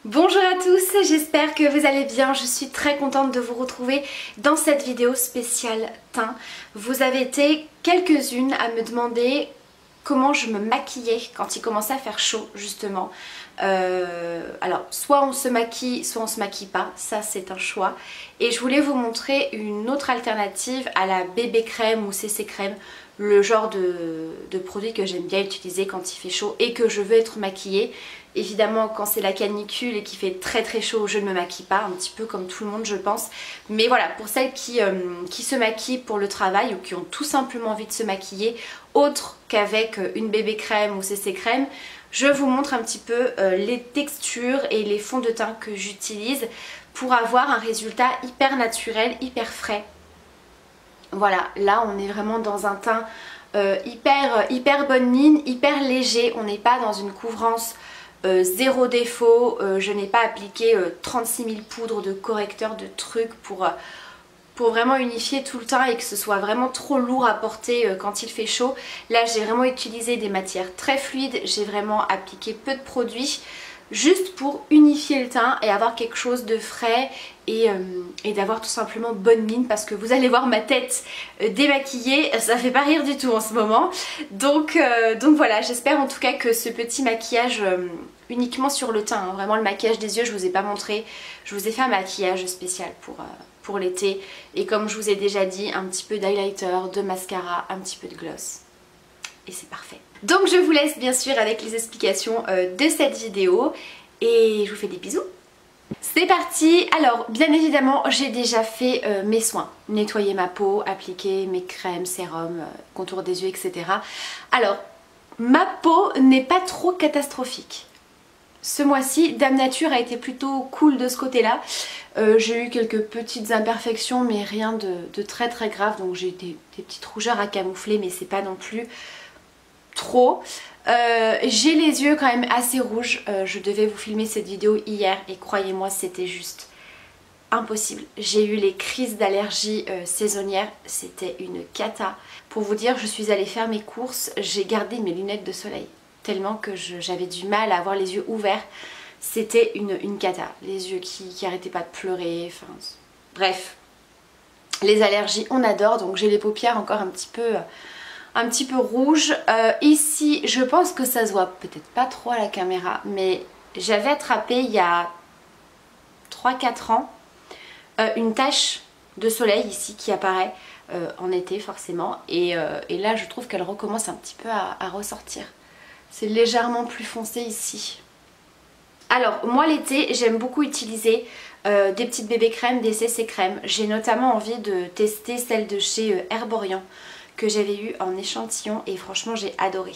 Bonjour à tous, j'espère que vous allez bien. Je suis très contente de vous retrouver dans cette vidéo spéciale teint. Vous avez été quelques-unes à me demander comment je me maquillais quand il commençait à faire chaud justement. Alors soit on se maquille, soit on se maquille pas, ça c'est un choix. Et je voulais vous montrer une autre alternative à la bébé crème ou CC crème, le genre de produit que j'aime bien utiliser quand il fait chaud et que je veux être maquillée. Évidemment quand c'est la canicule et qu'il fait très très chaud, je ne me maquille pas, un petit peu comme tout le monde je pense. Mais voilà, pour celles qui se maquillent pour le travail ou qui ont tout simplement envie de se maquiller autre qu'avec une bébé crème ou CC crème, je vous montre un petit peu les textures et les fonds de teint que j'utilise pour avoir un résultat hyper naturel, hyper frais. Voilà, là on est vraiment dans un teint hyper bonne mine, hyper léger, on n'est pas dans une couvrance zéro défaut, je n'ai pas appliqué 36 000 poudres de correcteurs, de trucs pour vraiment unifier tout le teint et que ce soit vraiment trop lourd à porter quand il fait chaud. Là j'ai vraiment utilisé des matières très fluides, j'ai vraiment appliqué peu de produits juste pour unifier le teint et avoir quelque chose de frais et d'avoir tout simplement bonne mine, parce que vous allez voir ma tête démaquillée, ça fait pas rire du tout en ce moment. Donc voilà, j'espère en tout cas que ce petit maquillage uniquement sur le teint, hein, vraiment le maquillage des yeux je vous ai pas montré, je vous ai fait un maquillage spécial pour l'été, et comme je vous ai déjà dit, un petit peu d'highlighter, de mascara, un petit peu de gloss et c'est parfait. Donc je vous laisse bien sûr avec les explications de cette vidéo et je vous fais des bisous. C'est parti. Alors bien évidemment j'ai déjà fait mes soins, nettoyer ma peau, appliquer mes crèmes, sérums, contour des yeux, etc. Alors ma peau n'est pas trop catastrophique. Ce mois-ci, Dame Nature a été plutôt cool de ce côté-là. J'ai eu quelques petites imperfections mais rien de très très grave, donc j'ai des petites rougeurs à camoufler mais c'est pas non plus trop. J'ai les yeux quand même assez rouges, je devais vous filmer cette vidéo hier et croyez-moi c'était juste impossible. J'ai eu les crises d'allergie saisonnière, c'était une cata. Pour vous dire, je suis allée faire mes courses, j'ai gardé mes lunettes de soleil tellement que j'avais du mal à avoir les yeux ouverts. C'était une cata, les yeux qui arrêtaient pas de pleurer, enfin bref. Les allergies on adore, donc j'ai les paupières encore un petit peu rouge. Ici je pense que ça se voit peut-être pas trop à la caméra, mais j'avais attrapé il y a 3-4 ans une tache de soleil ici qui apparaît en été forcément, et là je trouve qu'elle recommence un petit peu à ressortir. C'est légèrement plus foncé ici. Alors moi l'été j'aime beaucoup utiliser des petites bébés crèmes, des CC crèmes. J'ai notamment envie de tester celle de chez Herborian que j'avais eu en échantillon et franchement j'ai adoré.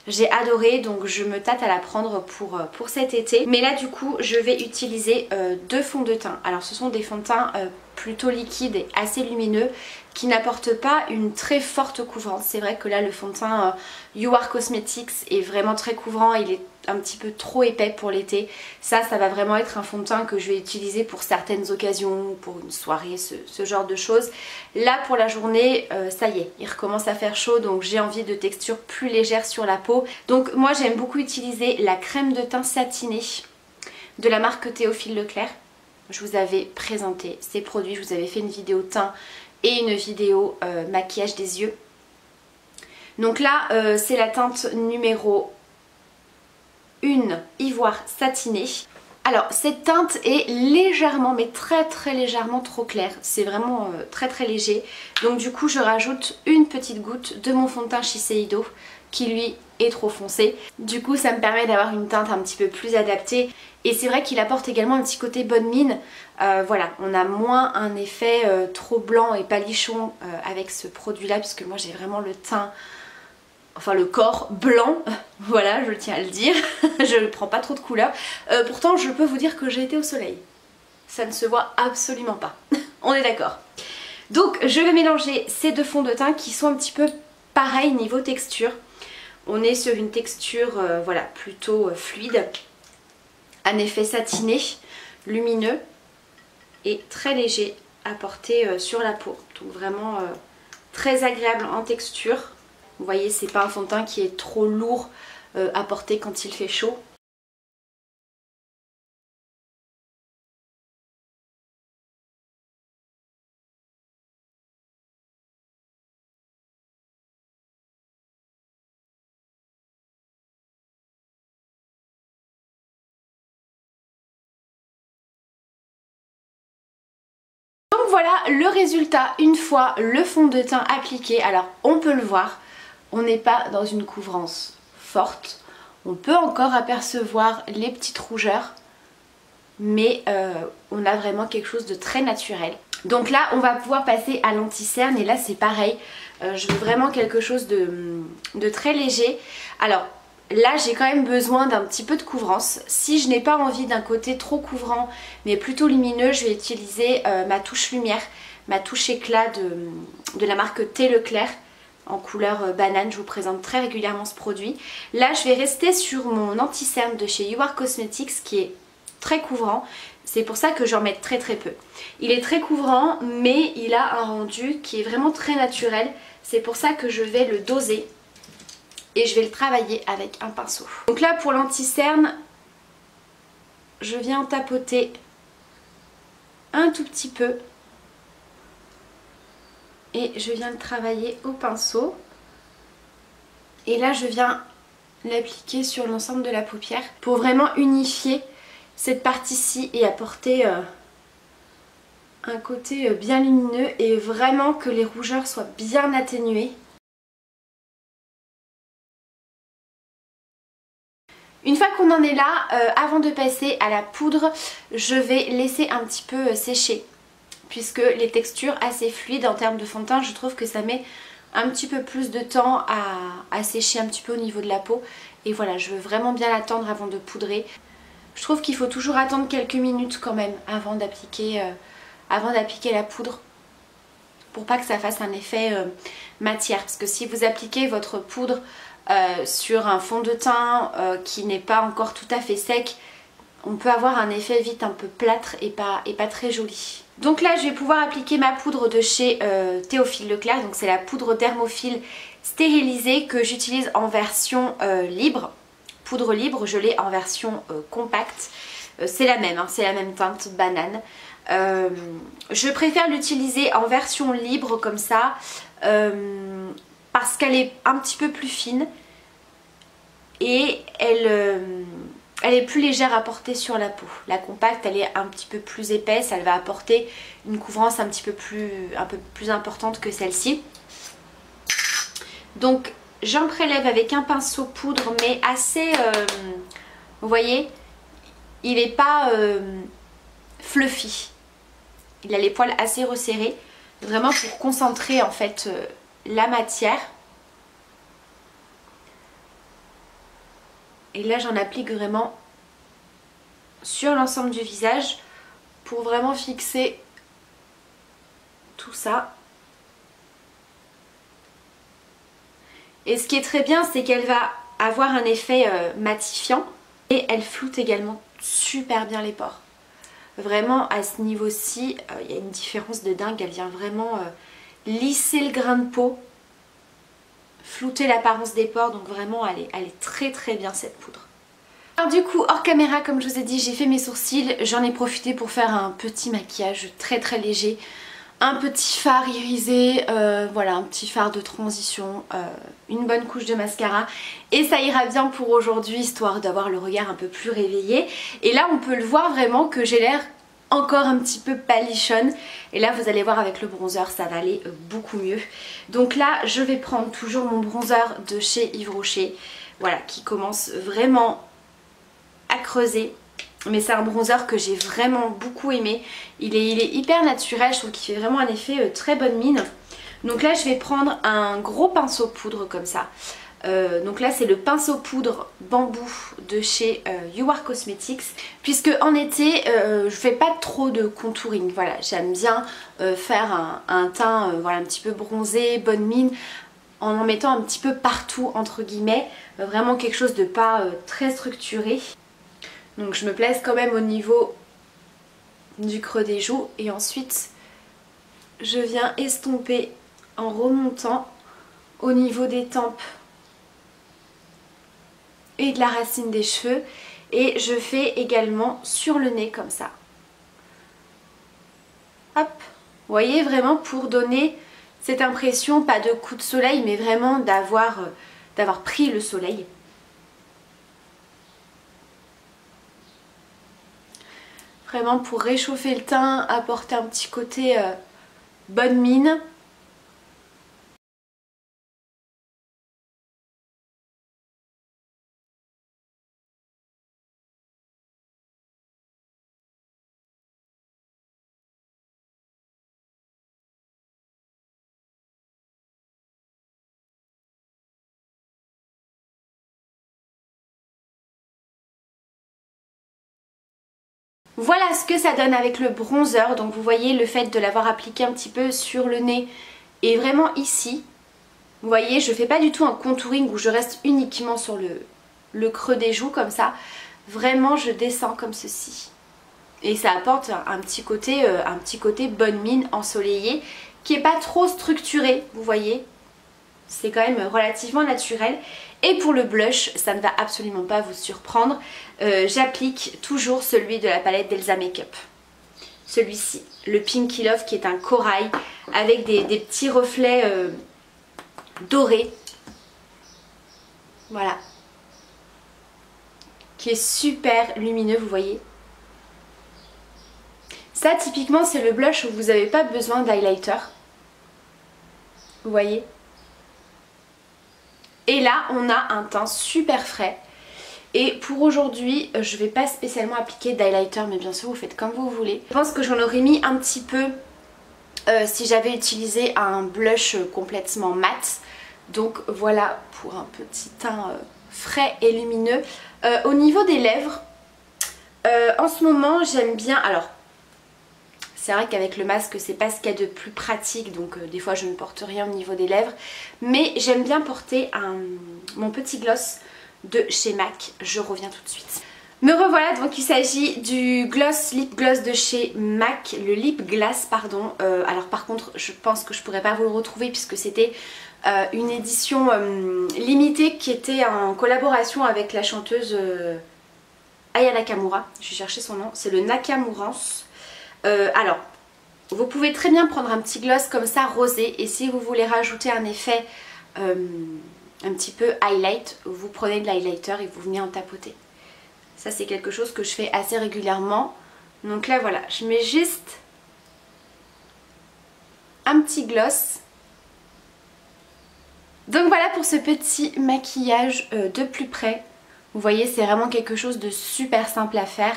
J'ai adoré, donc je me tâte à la prendre pour cet été. Mais là du coup je vais utiliser deux fonds de teint. Alors ce sont des fonds de teint plutôt liquides et assez lumineux qui n'apportent pas une très forte couvrance. C'est vrai que là le fond de teint You Are Cosmetics est vraiment très couvrant, il est un petit peu trop épais pour l'été. Ça va vraiment être un fond de teint que je vais utiliser pour certaines occasions, pour une soirée, ce genre de choses. Là pour la journée, ça y est, il recommence à faire chaud, donc j'ai envie de texture plus légère sur la peau. Donc moi j'aime beaucoup utiliser la crème de teint satinée de la marque Théophile Leclerc. Je vous avais présenté ces produits, je vous avais fait une vidéo teint et une vidéo maquillage des yeux. Donc là c'est la teinte numéro 1 ivoire satiné. Alors cette teinte est légèrement, mais très légèrement trop claire, c'est vraiment très léger. Donc du coup je rajoute une petite goutte de mon fond de teint Shiseido qui lui est trop foncé. Du coup ça me permet d'avoir une teinte un petit peu plus adaptée. Et c'est vrai qu'il apporte également un petit côté bonne mine. Voilà, on a moins un effet trop blanc et palichon avec ce produit là, puisque moi j'ai vraiment le teint, enfin le corps blanc, voilà, je tiens à le dire. Je ne prends pas trop de couleurs. Pourtant je peux vous dire que j'ai été au soleil. Ça ne se voit absolument pas. On est d'accord. Donc je vais mélanger ces deux fonds de teint qui sont un petit peu pareils niveau texture. On est sur une texture voilà, plutôt fluide, un effet satiné, lumineux et très léger à porter sur la peau. Donc vraiment très agréable en texture. Vous voyez, c'est pas un fond de teint qui est trop lourd à porter quand il fait chaud. voilà le résultat une fois le fond de teint appliqué. Alors on peut le voir, on n'est pas dans une couvrance forte. On peut encore apercevoir les petites rougeurs, mais on a vraiment quelque chose de très naturel. Donc là on va pouvoir passer à l'anti-cerne et là c'est pareil. Je veux vraiment quelque chose de très léger. Alors là j'ai quand même besoin d'un petit peu de couvrance. Si je n'ai pas envie d'un côté trop couvrant mais plutôt lumineux, je vais utiliser ma touche lumière, ma touche éclat de la marque Thé Leclerc en couleur banane. Je vous présente très régulièrement ce produit. Là je vais rester sur mon anti-cerne de chez You Are Cosmetics qui est très couvrant. C'est pour ça que j'en mets très peu. Il est très couvrant mais il a un rendu qui est vraiment très naturel. C'est pour ça que je vais le doser et je vais le travailler avec un pinceau. Donc là pour l'anti-cerne, je viens tapoter un tout petit peu et je viens le travailler au pinceau. Et là je viens l'appliquer sur l'ensemble de la paupière pour vraiment unifier cette partie-ci et apporter un côté bien lumineux et vraiment que les rougeurs soient bien atténuées. Une fois qu'on en est là, avant de passer à la poudre, je vais laisser un petit peu sécher. Puisque les textures assez fluides en termes de fond de teint, je trouve que ça met un petit peu plus de temps à sécher un petit peu au niveau de la peau. Et voilà, je veux vraiment bien l'attendre avant de poudrer. Je trouve qu'il faut toujours attendre quelques minutes quand même avant d'appliquer la poudre. Pour pas que ça fasse un effet matière. Parce que si vous appliquez votre poudre sur un fond de teint qui n'est pas encore tout à fait sec, on peut avoir un effet vite un peu plâtre et pas très joli. Donc là je vais pouvoir appliquer ma poudre de chez Théophile Leclerc. Donc c'est la poudre Dermophile stérilisée que j'utilise en version libre. Poudre libre, je l'ai en version compacte. C'est la même, hein, c'est la même teinte banane. Je préfère l'utiliser en version libre comme ça parce qu'elle est un petit peu plus fine et elle est plus légère à porter sur la peau. La compacte elle est un petit peu plus épaisse, elle va apporter une couvrance un peu plus importante que celle-ci. Donc j'en prélève avec un pinceau poudre mais assez, vous voyez, il n'est pas fluffy. Il a les poils assez resserrés, vraiment pour concentrer en fait la matière. Et là j'en applique vraiment sur l'ensemble du visage pour vraiment fixer tout ça. Et ce qui est très bien, c'est qu'elle va avoir un effet matifiant et elle floute également super bien les pores. Vraiment à ce niveau-ci, il y a une différence de dingue. Elle vient vraiment lisser le grain de peau, flouter l'apparence des pores. Donc vraiment elle est très bien cette poudre. Alors du coup hors caméra, comme je vous ai dit, j'ai fait mes sourcils. J'en ai profité pour faire un petit maquillage très léger. Un petit fard irisé, voilà, un petit fard de transition, une bonne couche de mascara et ça ira bien pour aujourd'hui, histoire d'avoir le regard un peu plus réveillé. Et là on peut le voir vraiment que j'ai l'air encore un petit peu palichonne et là vous allez voir avec le bronzer ça va aller beaucoup mieux. Donc là je vais prendre toujours mon bronzer de chez Yves Rocher, voilà, qui commence vraiment à creuser. Mais c'est un bronzer que j'ai vraiment beaucoup aimé. Il est hyper naturel, je trouve qu'il fait vraiment un effet très bonne mine. Donc là je vais prendre un gros pinceau poudre comme ça. Donc là c'est le pinceau poudre bambou de chez You Are Cosmetics. Puisque en été je fais pas trop de contouring. Voilà, j'aime bien faire un teint voilà, un petit peu bronzé, bonne mine, en mettant un petit peu partout entre guillemets. Vraiment quelque chose de pas très structuré. Donc je me place quand même au niveau du creux des joues et ensuite je viens estomper en remontant au niveau des tempes et de la racine des cheveux et je fais également sur le nez comme ça. Hop, vous voyez, vraiment pour donner cette impression, pas de coup de soleil mais vraiment d'avoir pris le soleil. Vraiment pour réchauffer le teint, apporter un petit côté bonne mine. Voilà ce que ça donne avec le bronzer. Donc vous voyez le fait de l'avoir appliqué un petit peu sur le nez et vraiment ici. Vous voyez, je fais pas du tout un contouring où je reste uniquement sur le creux des joues comme ça. Vraiment je descends comme ceci. Et ça apporte un petit côté bonne mine ensoleillée qui est pas trop structuré, vous voyez. C'est quand même relativement naturel. Et pour le blush, ça ne va absolument pas vous surprendre. J'applique toujours celui de la palette d'Elsa Makeup. Celui-ci, le Pinky Love, qui est un corail avec des petits reflets dorés. Voilà. Qui est super lumineux, vous voyez. Ça, typiquement, c'est le blush où vous n'avez pas besoin d'highlighter. Vous voyez ? Et là, on a un teint super frais. Et pour aujourd'hui, je ne vais pas spécialement appliquer d'highlighter, mais bien sûr, vous faites comme vous voulez. Je pense que j'en aurais mis un petit peu si j'avais utilisé un blush complètement mat. Donc voilà pour un petit teint frais et lumineux. Au niveau des lèvres, en ce moment, j'aime bien... Alors, c'est vrai qu'avec le masque, c'est pas ce qu'il y a de plus pratique, donc des fois je ne porte rien au niveau des lèvres. Mais j'aime bien porter mon petit gloss de chez MAC. Je reviens tout de suite. Me revoilà, donc il s'agit du lip gloss de chez MAC, le lip glass pardon. Alors par contre, je pense que je pourrais pas vous le retrouver puisque c'était une édition limitée qui était en collaboration avec la chanteuse Aya Nakamura. Je vais chercher son nom, c'est le Nakamurance. Alors, vous pouvez très bien prendre un petit gloss comme ça rosé et si vous voulez rajouter un effet un petit peu highlight, vous prenez de l'highlighter et vous venez en tapoter. Ça c'est quelque chose que je fais assez régulièrement. Donc là voilà, je mets juste un petit gloss. Donc voilà pour ce petit maquillage de plus près. Vous voyez, c'est vraiment quelque chose de super simple à faire.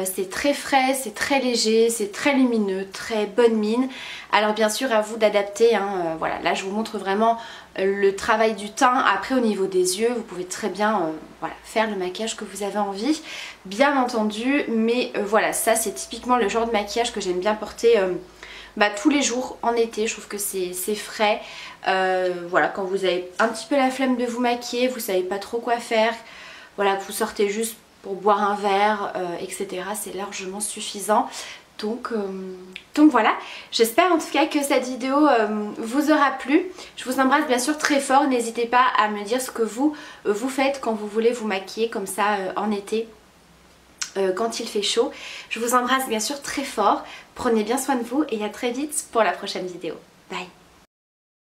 C'est très frais, c'est très léger, c'est très lumineux, très bonne mine. Alors bien sûr à vous d'adapter, hein, voilà, là je vous montre vraiment le travail du teint. Après au niveau des yeux, vous pouvez très bien voilà, faire le maquillage que vous avez envie, bien entendu. Mais voilà, ça c'est typiquement le genre de maquillage que j'aime bien porter tous les jours en été. Je trouve que c'est frais. Voilà, quand vous avez un petit peu la flemme de vous maquiller, vous savez pas trop quoi faire, voilà, vous sortez juste pour boire un verre, etc. C'est largement suffisant. Donc voilà, j'espère en tout cas que cette vidéo vous aura plu. Je vous embrasse bien sûr très fort. N'hésitez pas à me dire ce que vous faites quand vous voulez vous maquiller comme ça en été. Quand il fait chaud. Je vous embrasse bien sûr très fort. Prenez bien soin de vous et à très vite pour la prochaine vidéo. Bye!